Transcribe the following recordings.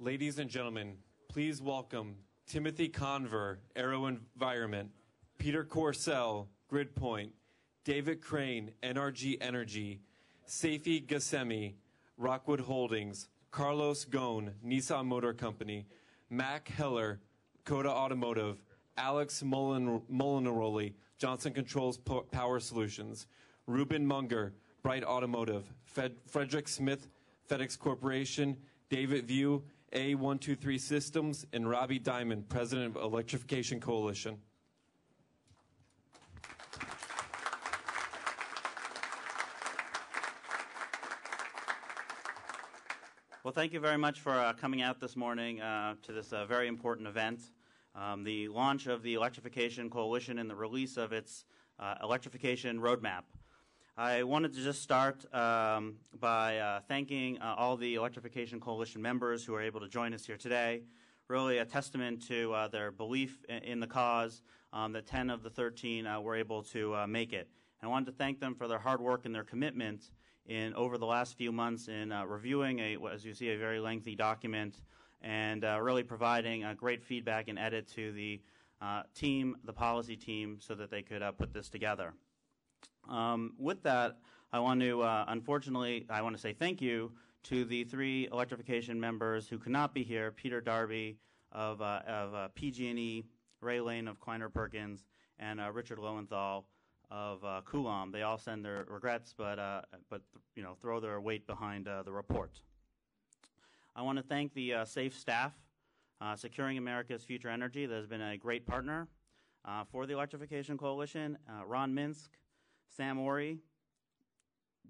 Ladies and gentlemen, please welcome Timothy Conver, Aero Environment, Peter Corcel, Gridpoint, David Crane, NRG Energy, Seifi Gassemi, Rockwood Holdings, Carlos Ghosn, Nissan Motor Company, Mac Heller, Coda Automotive, Alex Molinaroli, Johnson Controls Power Solutions, Ruben Munger, Bright Automotive, Frederick Smith, FedEx Corporation, David View, A123 Systems, and Robbie Diamond, President of Electrification Coalition. Well, thank you very much for coming out this morning to this very important event, the launch of the Electrification Coalition and the release of its electrification roadmap. I wanted to just start by thanking all the Electrification Coalition members who are able to join us here today. Really a testament to their belief in the cause that 10 of the 13 were able to make it. And I wanted to thank them for their hard work and their commitment over the last few months in reviewing, as you see, a very lengthy document and really providing great feedback and edit to the team, the policy team, so that they could put this together. With that, I want to, unfortunately, I want to say thank you to the 3 electrification members who could not be here, Peter Darby of PG&E, Ray Lane of Kleiner Perkins, and Richard Lowenthal of Coulomb. They all send their regrets, but throw their weight behind the report. I want to thank the SAFE staff, Securing America's Future Energy, that has been a great partner for the Electrification Coalition, Ron Minsk, Sam Ori,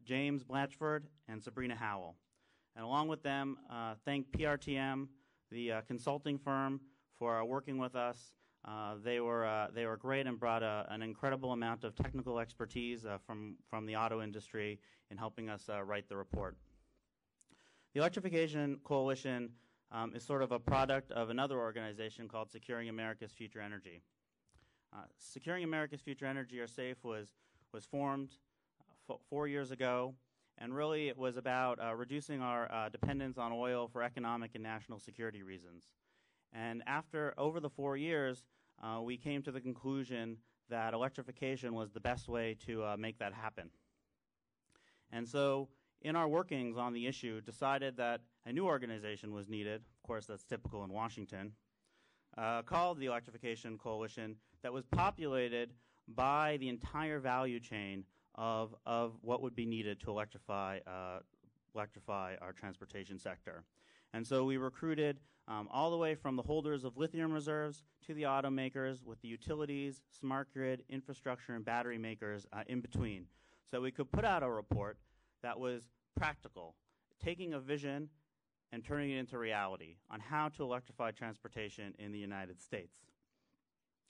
James Blatchford, and Sabrina Howell. And along with them, thank PRTM, the consulting firm, for working with us. They were great and brought an incredible amount of technical expertise from the auto industry in helping us write the report. The Electrification Coalition is sort of a product of another organization called Securing America's Future Energy. Securing America's Future Energy, or SAFE, was formed 4 years ago, and really it was about reducing our dependence on oil for economic and national security reasons. And over the 4 years, we came to the conclusion that electrification was the best way to make that happen. And so, in our workings on the issue, decided that a new organization was needed. Of course, that's typical in Washington, called the Electrification Coalition, that was populated by the entire value chain of what would be needed to electrify our transportation sector. And so we recruited all the way from the holders of lithium reserves to the automakers, with the utilities, smart grid, infrastructure, and battery makers in between. So we could put out a report that was practical, taking a vision and turning it into reality on how to electrify transportation in the United States.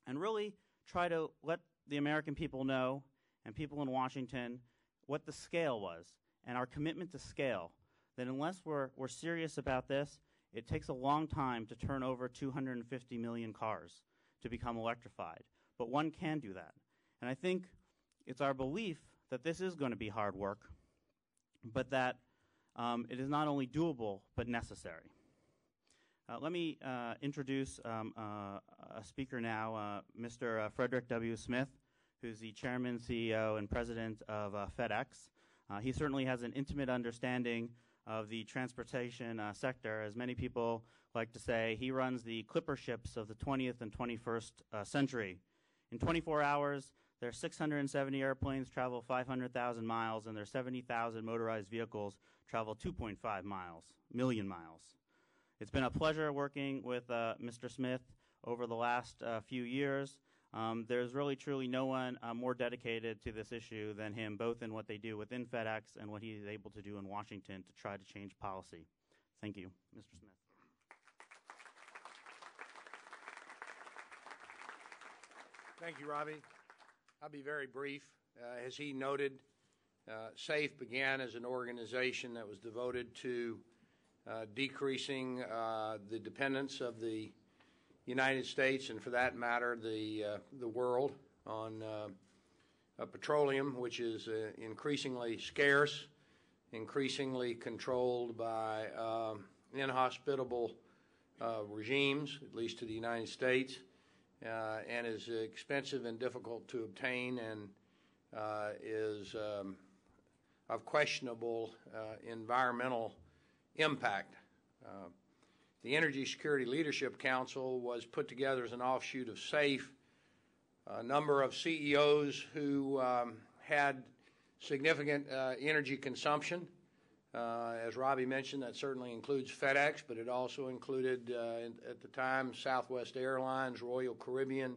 And really try to let the American people know, and people in Washington, what the scale was, and our commitment to scale. That unless we're serious about this, it takes a long time to turn over 250 million cars to become electrified. But one can do that. And I think it's our belief that this is going to be hard work, but that it is not only doable, but necessary. Let me introduce a speaker now, Mr. Frederick W. Smith, who's the chairman, CEO, and president of FedEx. He certainly has an intimate understanding of the transportation sector. As many people like to say, he runs the clipper ships of the 20th and 21st century. In 24 hours, their 670 airplanes travel 500,000 miles, and their 70,000 motorized vehicles travel 2.5 million miles. It's been a pleasure working with Mr. Smith over the last few years. There's really, truly no one more dedicated to this issue than him, both in what they do within FedEx and what he is able to do in Washington to try to change policy. Thank you, Mr. Smith. Thank you, Robbie. I'll be very brief. As he noted, SAFE began as an organization that was devoted to decreasing the dependence of the United States, and for that matter, the world, on petroleum, which is increasingly scarce, increasingly controlled by inhospitable regimes, at least to the United States, and is expensive and difficult to obtain, and is of questionable environmental impact. The Energy Security Leadership Council was put together as an offshoot of SAFE. A number of CEOs who had significant energy consumption. As Robbie mentioned, that certainly includes FedEx, but it also included, at the time, Southwest Airlines, Royal Caribbean,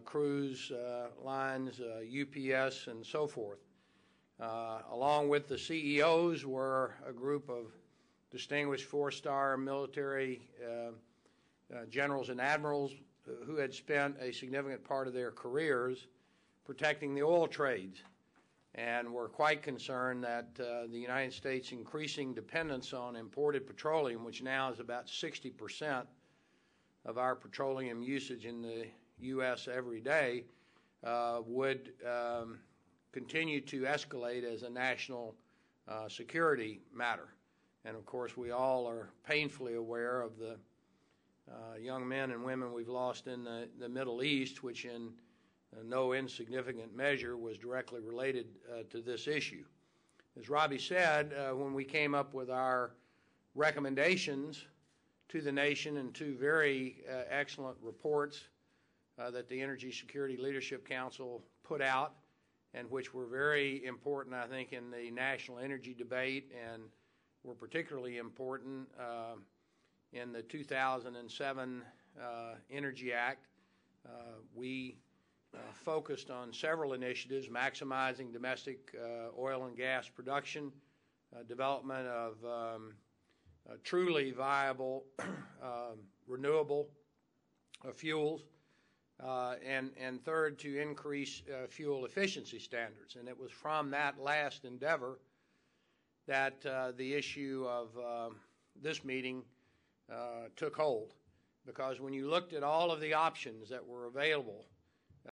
Cruise Lines, UPS, and so forth. Along with the CEOs were a group of distinguished four-star military generals and admirals who had spent a significant part of their careers protecting the oil trades, and were quite concerned that the United States' increasing dependence on imported petroleum, which now is about 60% of our petroleum usage in the U.S. every day, would continue to escalate as a national security matter. And of course, we all are painfully aware of the young men and women we've lost in the Middle East, which in no insignificant measure was directly related to this issue. As Robbie said, when we came up with our recommendations to the nation and two very excellent reports that the Energy Security Leadership Council put out, and which were very important, I think, in the national energy debate, and were particularly important in the 2007 Energy Act. We focused on several initiatives: maximizing domestic oil and gas production, development of truly viable renewable fuels, and third, to increase fuel efficiency standards. And it was from that last endeavor that the issue of this meeting took hold, because when you looked at all of the options that were available